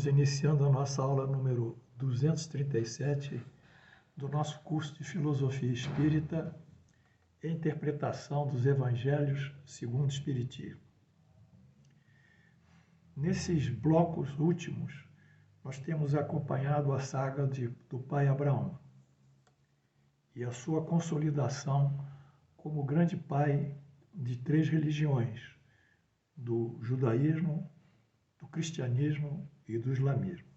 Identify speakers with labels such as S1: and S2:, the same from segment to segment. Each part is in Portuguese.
S1: Estamos iniciando a nossa aula número 237 do nosso curso de Filosofia Espírita e Interpretação dos Evangelhos segundo o Espiritismo. Nesses blocos últimos, nós temos acompanhado a saga do pai Abraão e a sua consolidação como grande pai de três religiões, do judaísmo, do cristianismo e do islamismo.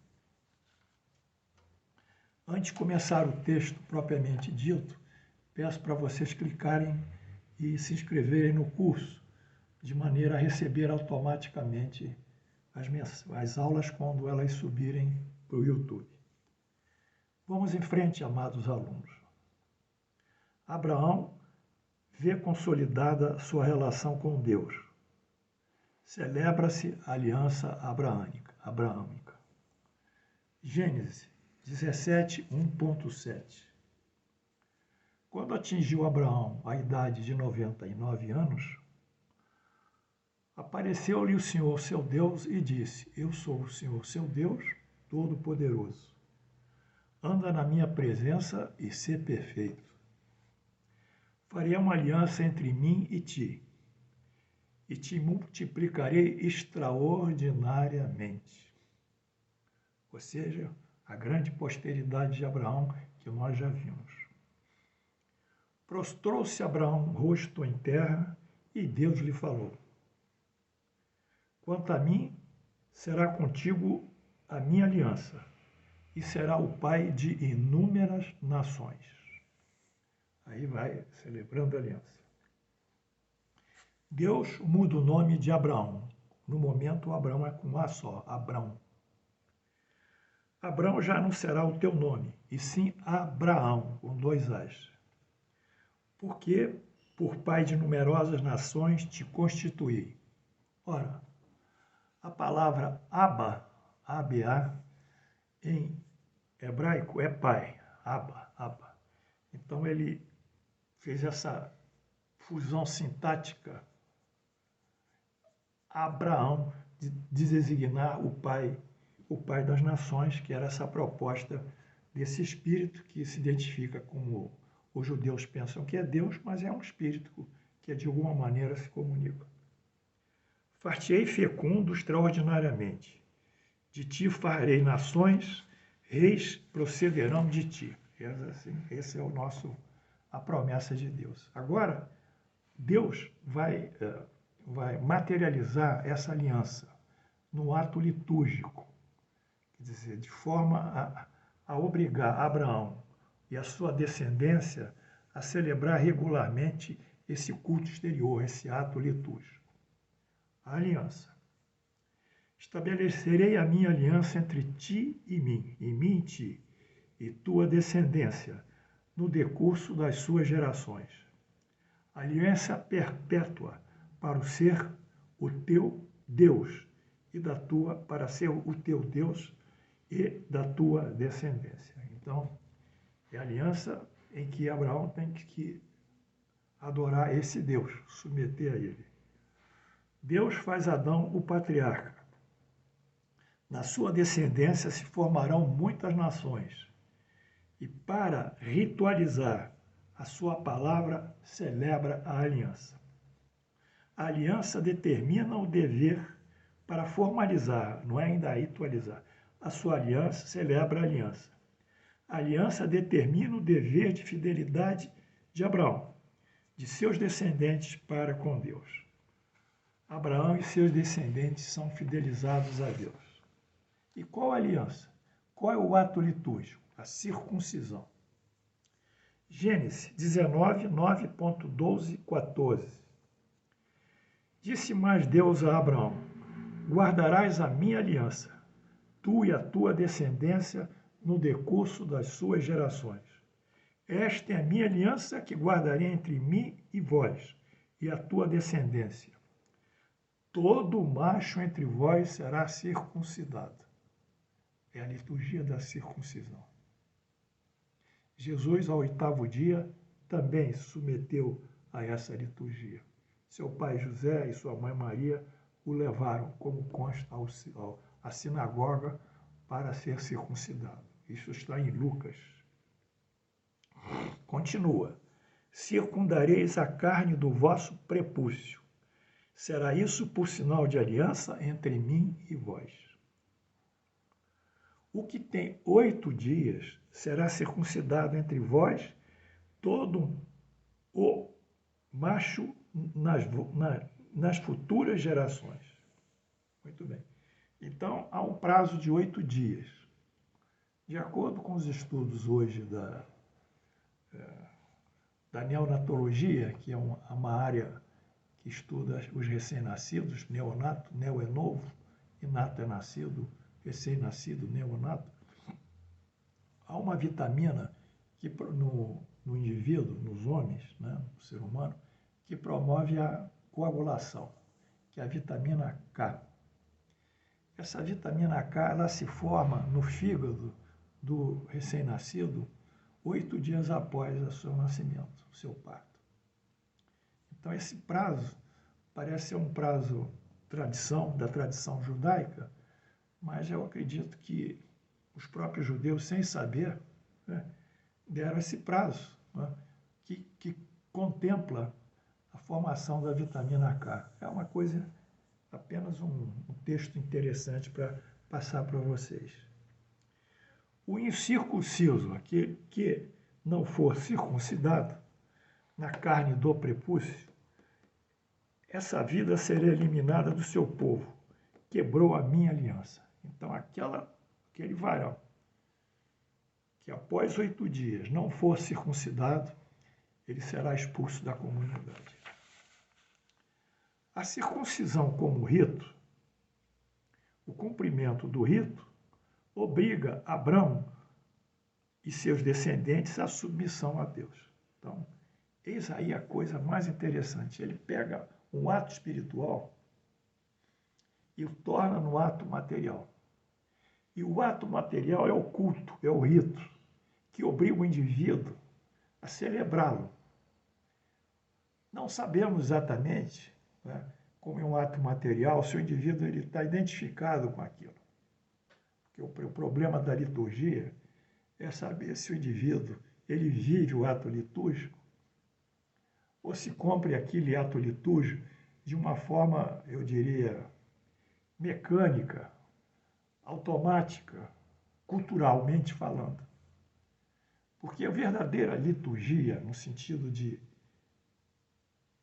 S1: Antes de começar o texto propriamente dito, peço para vocês clicarem e se inscreverem no curso, de maneira a receber automaticamente as aulas quando elas subirem para o YouTube. Vamos em frente, amados alunos. Abraão vê consolidada sua relação com Deus. Celebra-se a aliança abraâmica. Gênesis 17, 1.7. Quando atingiu Abraão a idade de 99 anos, apareceu-lhe o Senhor, seu Deus, e disse: Eu sou o Senhor, seu Deus, Todo-Poderoso. Anda na minha presença e sê perfeito. Farei uma aliança entre mim e ti, e te multiplicarei extraordinariamente. Ou seja, a grande posteridade de Abraão que nós já vimos. Prostrou-se Abraão rosto em terra, e Deus lhe falou: Quanto a mim, será contigo a minha aliança, e será o pai de inúmeras nações. Aí vai celebrando a aliança. Deus muda o nome de Abraão. No momento, Abraão é com A só, Abrão. Abrão já não será o teu nome, e sim Abraão, com dois As. Porque por pai de numerosas nações te constituí. Ora, a palavra Abba, A-B-A, em hebraico é pai, Abba. Então ele fez essa fusão sintática, Abraão, de designar o pai das nações, que era essa proposta desse espírito que se identifica como os judeus pensam que é Deus, mas é um espírito que de alguma maneira se comunica. Far-te-ei fecundo extraordinariamente, de ti farei nações, reis procederão de ti. Esse é a promessa de Deus. Agora, Deus vai materializar essa aliança no ato litúrgico, quer dizer, de forma a obrigar Abraão e a sua descendência a celebrar regularmente esse culto exterior, esse ato litúrgico. A aliança. Estabelecerei a minha aliança entre ti e mim e ti, e tua descendência, no decurso das suas gerações. Aliança perpétua para ser o teu Deus e para ser o teu Deus e da tua descendência. Então, é a aliança em que Abraão tem que adorar esse Deus, submeter a ele. Deus faz Adão o patriarca. Na sua descendência se formarão muitas nações. E para ritualizar a sua palavra, celebra a aliança. A aliança determina o dever para formalizar, não é ainda ritualizar. A sua aliança celebra a aliança. A aliança determina o dever de fidelidade de Abraão, de seus descendentes para com Deus. Abraão e seus descendentes são fidelizados a Deus. E qual a aliança? Qual é o ato litúrgico? A circuncisão. Gênesis 19, 9.12, 14. Disse mais Deus a Abraão: Guardarás a minha aliança, tu e a tua descendência, no decurso das suas gerações. Esta é a minha aliança que guardarei entre mim e vós, e a tua descendência. Todo macho entre vós será circuncidado. É a liturgia da circuncisão. Jesus, ao 8º dia, também se submeteu a essa liturgia. Seu pai José e sua mãe Maria o levaram, como consta, à sinagoga, para ser circuncidado. Isso está em Lucas. Continua. Circundareis a carne do vosso prepúcio. Será isso por sinal de aliança entre mim e vós. O que tem 8 dias será circuncidado entre vós todo o macho nas futuras gerações. Muito bem. Então, há um prazo de 8 dias. De acordo com os estudos hoje da neonatologia, que é uma área que estuda os recém-nascidos, neonato, neo é novo, e nato é nascido, recém-nascido, neonato, há uma vitamina que no indivíduo, nos homens, né, no ser humano, que promove a coagulação, que é a vitamina K. Essa vitamina K, ela se forma no fígado do recém-nascido 8 dias após o seu nascimento, o seu parto. Então, esse prazo parece ser um prazo da tradição judaica, mas eu acredito que os próprios judeus, sem saber, né, deram esse prazo, né, que contempla a formação da vitamina K. É uma coisa, apenas um texto interessante para passar para vocês. O incircunciso, aquele que não for circuncidado na carne do prepúcio, essa vida será eliminada do seu povo. Quebrou a minha aliança. Então, aquele varão que após 8 dias não for circuncidado, ele será expulso da comunidade. A circuncisão como rito, o cumprimento do rito, obriga Abraão e seus descendentes à submissão a Deus. Então, eis aí a coisa mais interessante. Ele pega um ato espiritual e o torna no ato material. E o ato material é o culto, é o rito, que obriga o indivíduo a celebrá-lo. Não sabemos exatamente, né, como é um ato material, se o indivíduo está identificado com aquilo. Porque o problema da liturgia é saber se o indivíduo ele vive o ato litúrgico ou se cumpre aquele ato litúrgico de uma forma, eu diria, mecânica, automática, culturalmente falando. Porque a verdadeira liturgia, no sentido de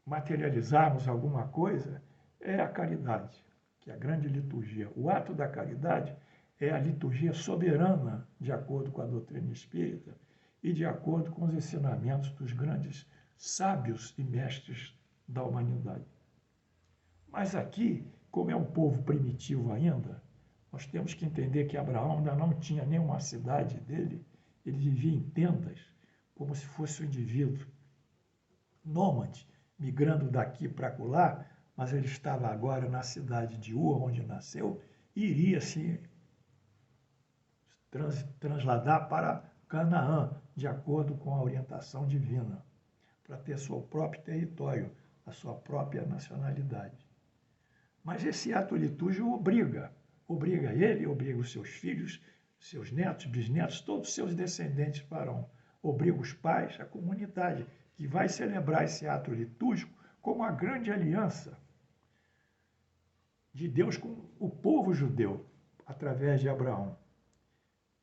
S1: materializarmos alguma coisa, é a caridade, que é a grande liturgia. O ato da caridade é a liturgia soberana, de acordo com a doutrina espírita e de acordo com os ensinamentos dos grandes sábios e mestres da humanidade. Mas aqui, como é um povo primitivo ainda, nós temos que entender que Abraão ainda não tinha nenhuma cidade dele, ele vivia em tendas, como se fosse um indivíduo nômade, migrando daqui para acolá, mas ele estava agora na cidade de Ur, onde nasceu, e iria se transladar para Canaã, de acordo com a orientação divina, para ter seu próprio território, a sua própria nacionalidade. Mas esse ato litúrgico obriga ele, obriga os seus filhos, seus netos, bisnetos, todos os seus descendentes farão. Obriga os pais, a comunidade, que vai celebrar esse ato litúrgico como a grande aliança de Deus com o povo judeu, através de Abraão.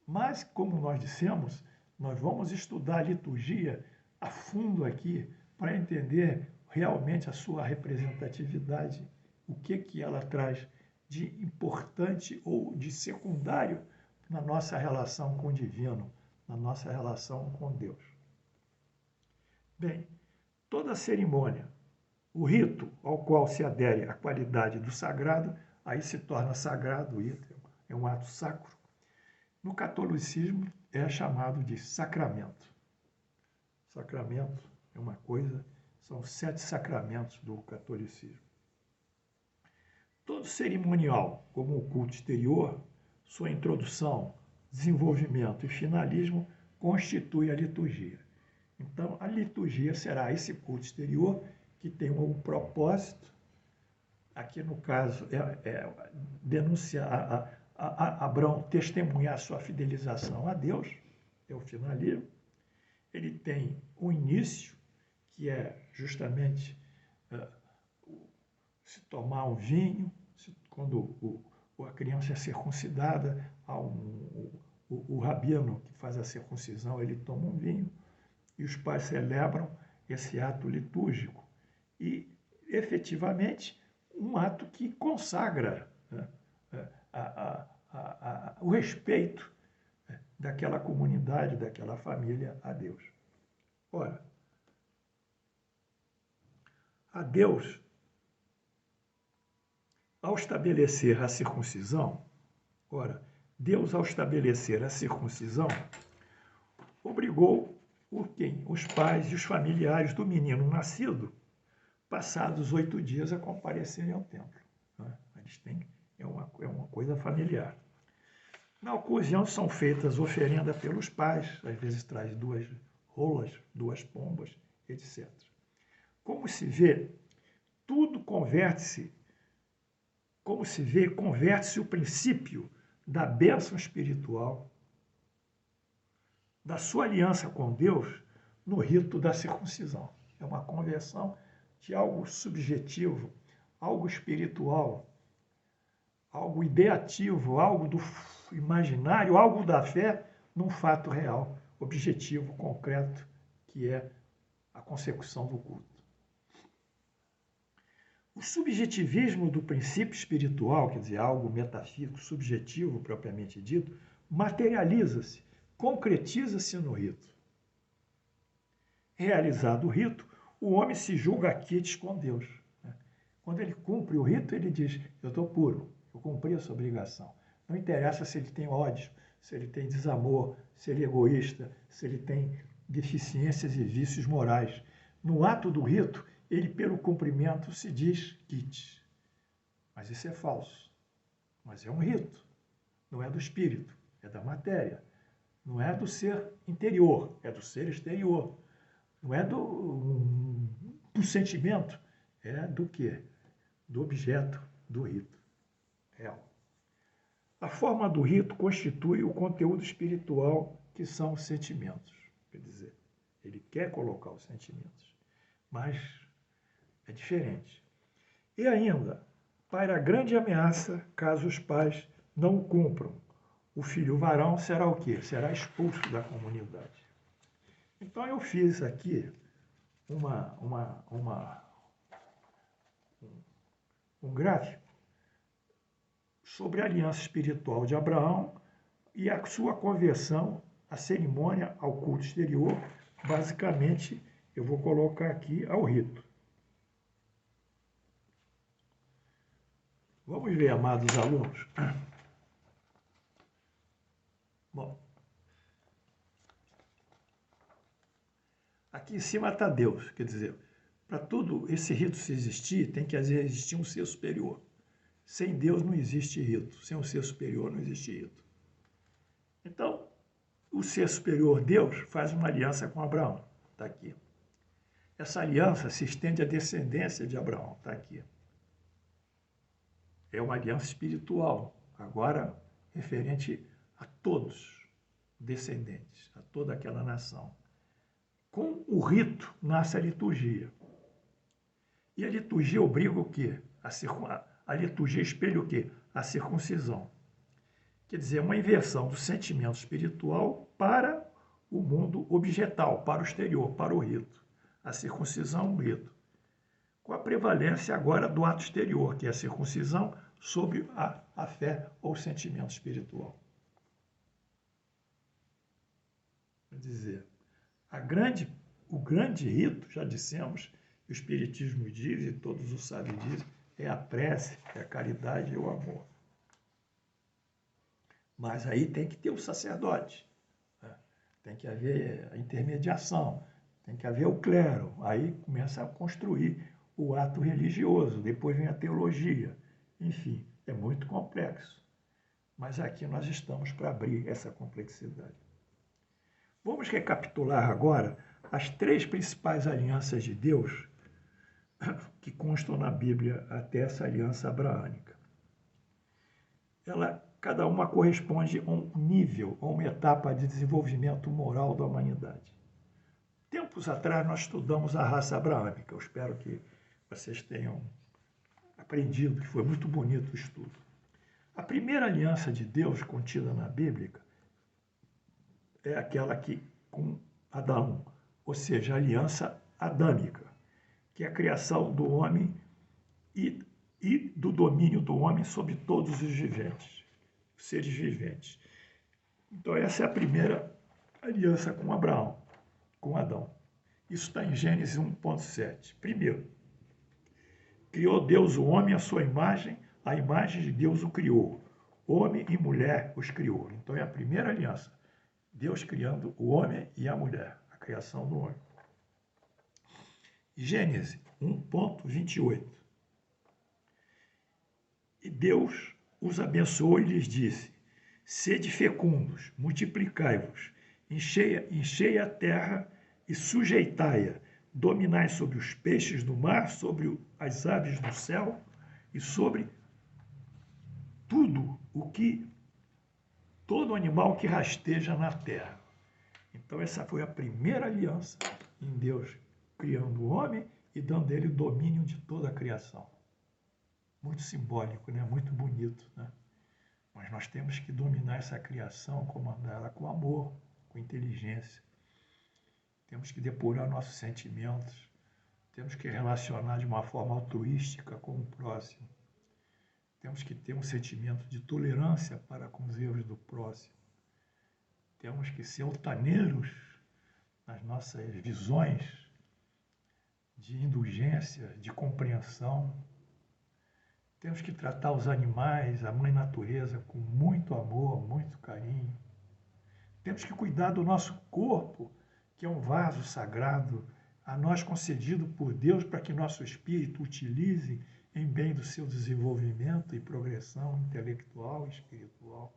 S1: Mas, como nós dissemos, nós vamos estudar a liturgia a fundo aqui para entender realmente a sua representatividade, o que ela traz de importante ou de secundário na nossa relação com o divino, na nossa relação com Deus. Bem, toda cerimônia, o rito ao qual se adere a qualidade do sagrado, aí se torna sagrado, o rito é um ato sacro. No catolicismo é chamado de sacramento. Sacramento é uma coisa, são 7 sacramentos do catolicismo. Todo cerimonial, como o culto exterior, sua introdução, desenvolvimento e finalismo, constitui a liturgia. Então, a liturgia será esse culto exterior que tem um propósito, aqui no caso, denunciar Abraão testemunhar sua fidelização a Deus, é o finalismo. Ele tem um início, que é justamente se tomar um vinho, quando a criança é circuncidada, o rabino que faz a circuncisão, ele toma um vinho, e os pais celebram esse ato litúrgico. E, efetivamente, um ato que consagra, né, o respeito daquela comunidade, daquela família a Deus. Ora, a Deus, ao estabelecer a circuncisão, obrigou os pais e os familiares do menino nascido, passados 8 dias, a comparecerem ao templo. É uma coisa familiar. Na ocasião são feitas oferendas pelos pais, às vezes traz 2 rolas, 2 pombas, etc. Como se vê, converte-se o princípio da bênção espiritual, da sua aliança com Deus, no rito da circuncisão. É uma conversão de algo subjetivo, algo espiritual, algo ideativo, algo do imaginário, algo da fé, num fato real, objetivo, concreto, que é a consecução do culto. O subjetivismo do princípio espiritual, quer dizer, algo metafísico, subjetivo propriamente dito, materializa-se, concretiza-se no rito. Realizado o rito, o homem se julga quites com Deus. Quando ele cumpre o rito, ele diz: eu estou puro, eu cumpri essa obrigação. Não interessa se ele tem ódio, se ele tem desamor, se ele é egoísta, se ele tem deficiências e vícios morais. No ato do rito, ele, pelo cumprimento, se diz quite. Mas isso é falso. Mas é um rito. Não é do espírito, é da matéria. Não é do ser interior, é do ser exterior. Não é do sentimento, é do quê? Do objeto do rito real. A forma do rito constitui o conteúdo espiritual, que são os sentimentos. Quer dizer, ele quer colocar os sentimentos, mas é diferente. E ainda, para a grande ameaça, caso os pais não o cumpram, o filho varão será o quê? Será expulso da comunidade. Então eu fiz aqui um gráfico sobre a aliança espiritual de Abraão e a sua conversão, a cerimônia ao culto exterior. Basicamente, eu vou colocar aqui ao rito. Vamos ver, amados alunos. Bom, aqui em cima está Deus, quer dizer, para todo esse rito se existir, tem que existir um ser superior. Sem Deus não existe rito, sem um ser superior não existe rito. Então, o ser superior, Deus, faz uma aliança com Abraão, está aqui. Essa aliança se estende à descendência de Abraão, está aqui. É uma aliança espiritual, agora referente a todos descendentes, a toda aquela nação. Com o rito nasce a liturgia. E a liturgia obriga o quê? A liturgia espelha o quê? A circuncisão. Quer dizer, uma inversão do sentimento espiritual para o mundo objetal, para o exterior, para o rito. A circuncisão, o rito. Com a prevalência agora do ato exterior, que é a circuncisão, sobre a fé ou o sentimento espiritual. Quer dizer, o grande rito, já dissemos, o Espiritismo diz, e todos os sábios dizem, é a prece, é a caridade e o amor. Mas aí tem que ter o sacerdote, né? Tem que haver a intermediação, tem que haver o clero. Aí começa a construir o ato religioso, depois vem a teologia. Enfim, é muito complexo. Mas aqui nós estamos para abrir essa complexidade. Vamos recapitular agora as 3 principais alianças de Deus que constam na Bíblia até essa aliança abraânica. cada uma corresponde a um nível, a uma etapa de desenvolvimento moral da humanidade. Tempos atrás nós estudamos a raça abraâmica. Eu espero que vocês tenham aprendido, que foi muito bonito o estudo. A primeira aliança de Deus contida na Bíblia é aquela que com Adão, ou seja, a aliança adâmica, que é a criação do homem e do domínio do homem sobre todos os viventes, os seres viventes. Então essa é a primeira aliança com Abraão, com Adão. Isso está em Gênesis 1,7. Primeiro, criou Deus o homem à sua imagem, a imagem de Deus o criou. Homem e mulher os criou. Então é a primeira aliança. Deus criando o homem e a mulher, a criação do homem. Gênesis 1,28. E Deus os abençoou e lhes disse: sede fecundos, multiplicai-vos, enchei a terra e sujeitai-a, dominai sobre os peixes do mar, sobre as aves do céu e sobre todo animal que rasteja na terra. Então essa foi a primeira aliança em Deus, criando o homem e dando ele o domínio de toda a criação. Muito simbólico, né? Muito bonito, né? Mas nós temos que dominar essa criação, comandar ela com amor, com inteligência. Temos que depurar nossos sentimentos, temos que relacionar de uma forma altruística com o próximo. Temos que ter um sentimento de tolerância para com os erros do próximo. Temos que ser altaneiros nas nossas visões de indulgência, de compreensão. Temos que tratar os animais, a mãe natureza, com muito amor, muito carinho. Temos que cuidar do nosso corpo, que é um vaso sagrado, a nós concedido por Deus para que nosso espírito utilize em bem do seu desenvolvimento e progressão intelectual e espiritual.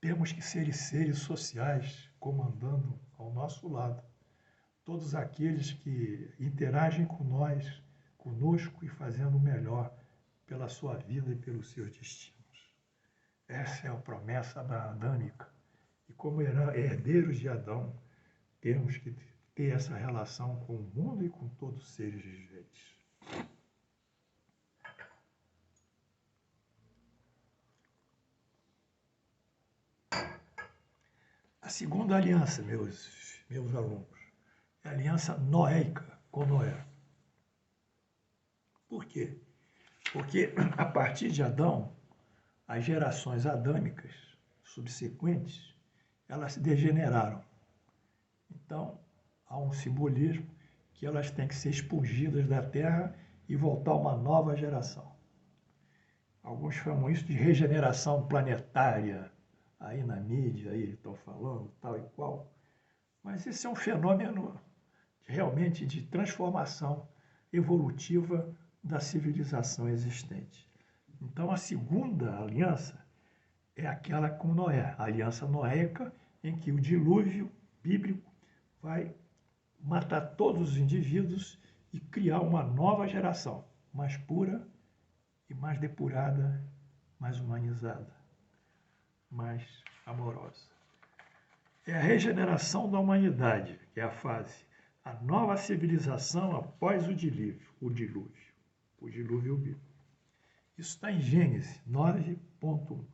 S1: Temos que ser seres sociais, comandando ao nosso lado todos aqueles que interagem com nós, conosco e fazendo o melhor pela sua vida e pelos seus destinos. Essa é a promessa adâmica. E como herdeiros de Adão, temos que ter essa relação com o mundo e com todos os seres viventes. A segunda aliança, meus alunos, é a aliança noéica com Noé. Por quê? Porque a partir de Adão, as gerações adâmicas subsequentes, elas se degeneraram. Então, há um simbolismo que elas têm que ser expulgidas da terra e voltar a uma nova geração. Alguns chamam isso de regeneração planetária, aí na mídia, aí estão falando tal e qual. Mas esse é um fenômeno realmente de transformação evolutiva da civilização existente. Então, a segunda aliança é aquela com Noé, a aliança noéica, em que o dilúvio bíblico vai matar todos os indivíduos e criar uma nova geração, mais pura e mais depurada, mais humanizada, mais amorosa. É a regeneração da humanidade, que é a fase, a nova civilização após o dilúvio bíblico. Isso está em Gênesis 9,1.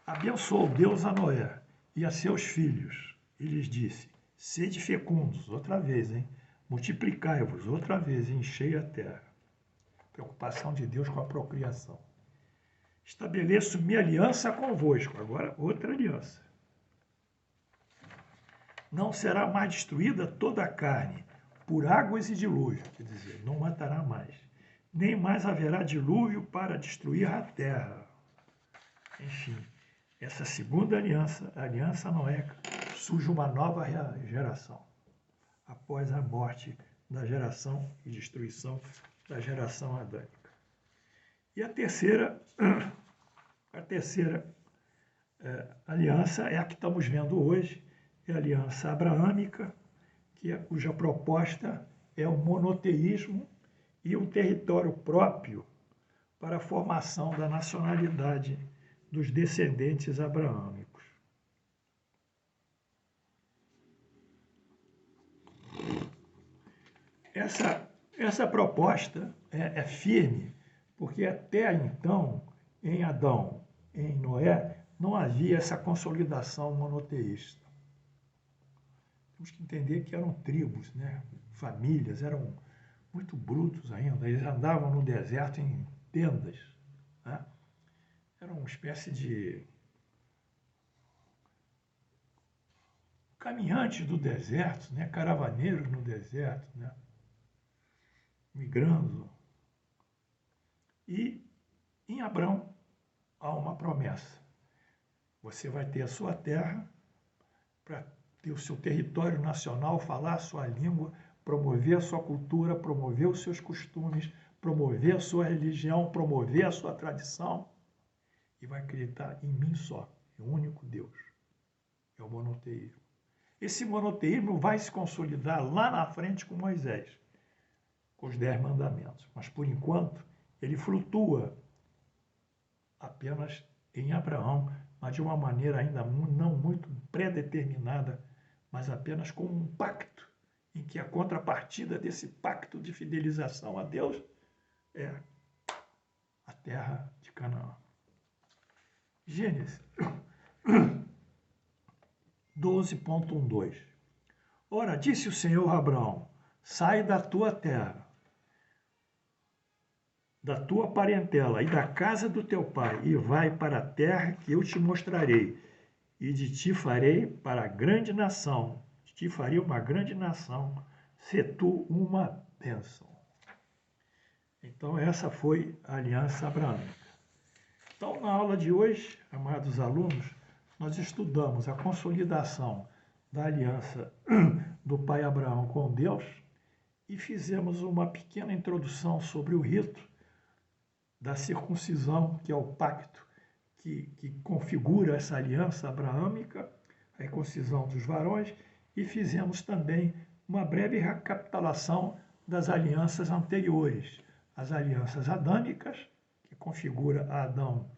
S1: Abençoou Deus a Noé e a seus filhos, e lhes disse: sede fecundos, outra vez, multiplicai-vos, outra vez, e enchei a terra. Preocupação de Deus com a procriação. Estabeleço minha aliança convosco, agora outra aliança. Não será mais destruída toda a carne, por águas e dilúvio, quer dizer, não matará mais. Nem mais haverá dilúvio para destruir a terra. Enfim, essa segunda aliança, a aliança noéica, surge uma nova geração, após a morte da geração e destruição da geração adâmica. E a terceira aliança é a que estamos vendo hoje, é a aliança abraâmica, cuja proposta é o monoteísmo e um território próprio para a formação da nacionalidade dos descendentes abraâmicos. Essa proposta é firme, porque até então, em Adão, em Noé, não havia essa consolidação monoteísta. Temos que entender que eram tribos, né? Famílias, eram muito brutos ainda. Eles andavam no deserto em tendas, né? Era uma espécie de caminhantes do deserto, né? Caravaneiros no deserto, né? Migrando. E em Abrão há uma promessa. Você vai ter a sua terra para ter o seu território nacional, falar a sua língua, promover a sua cultura, promover os seus costumes, promover a sua religião, promover a sua tradição, e vai acreditar em mim só, em um único Deus. É o monoteísmo. Esse monoteísmo vai se consolidar lá na frente com Moisés, com os 10 mandamentos. Mas, por enquanto, ele flutua apenas em Abraão, mas de uma maneira ainda não muito pré-determinada, mas apenas com um pacto, em que a contrapartida desse pacto de fidelização a Deus é a terra de Canaã. Gênesis 12.12. Ora, disse o Senhor a Abraão, sai da tua terra, da tua parentela e da casa do teu pai, e vai para a terra que eu te mostrarei, e de ti farei para grande nação, de ti farei uma grande nação, se tu uma bênção. Então essa foi a aliança abraâmica. Então na aula de hoje, amados alunos, nós estudamos a consolidação da aliança do pai Abraão com Deus e fizemos uma pequena introdução sobre o rito da circuncisão, que é o pacto que configura essa aliança abraâmica, a circuncisão dos varões, e fizemos também uma breve recapitulação das alianças anteriores, as alianças adâmicas, que configura a Adão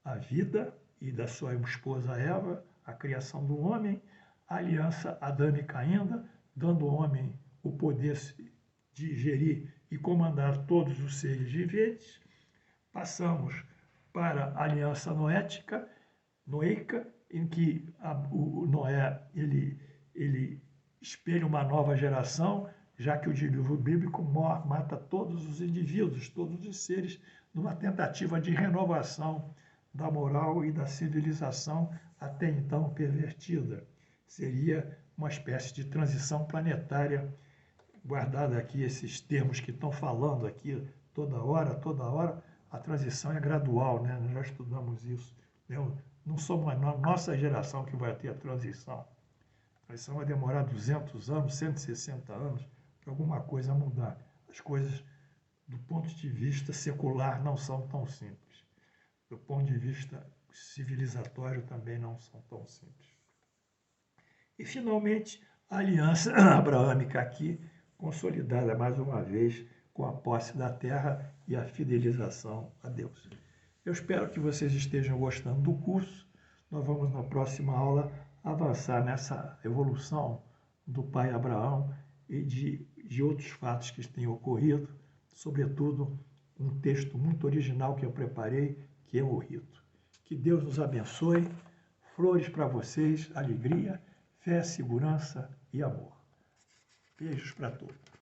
S1: a vida e da sua esposa Eva, a criação do homem, a aliança adâmica ainda, dando ao homem o poder de gerir e comandar todos os seres viventes. Passamos para a aliança noéica, em que o Noé ele espelha uma nova geração, já que o dilúvio bíblico mata todos os indivíduos, todos os seres, numa tentativa de renovação da moral e da civilização até então pervertida. Seria uma espécie de transição planetária, guardado aqui esses termos que estão falando aqui toda hora, a transição é gradual, né? Nós já estudamos isso. Não somos a nossa geração que vai ter a transição. A transição vai demorar 200 anos, 160 anos, para alguma coisa mudar. As coisas, do ponto de vista secular, não são tão simples. Do ponto de vista civilizatório, também não são tão simples. E, finalmente, a aliança abraâmica aqui, consolidada mais uma vez com a posse da terra e a fidelização a Deus. Eu espero que vocês estejam gostando do curso. Nós vamos, na próxima aula, avançar nessa evolução do pai Abraão e de outros fatos que têm ocorrido, sobretudo um texto muito original que eu preparei, que é o rito. Que Deus nos abençoe. Flores para vocês, alegria, fé, segurança e amor. Beijos para todos.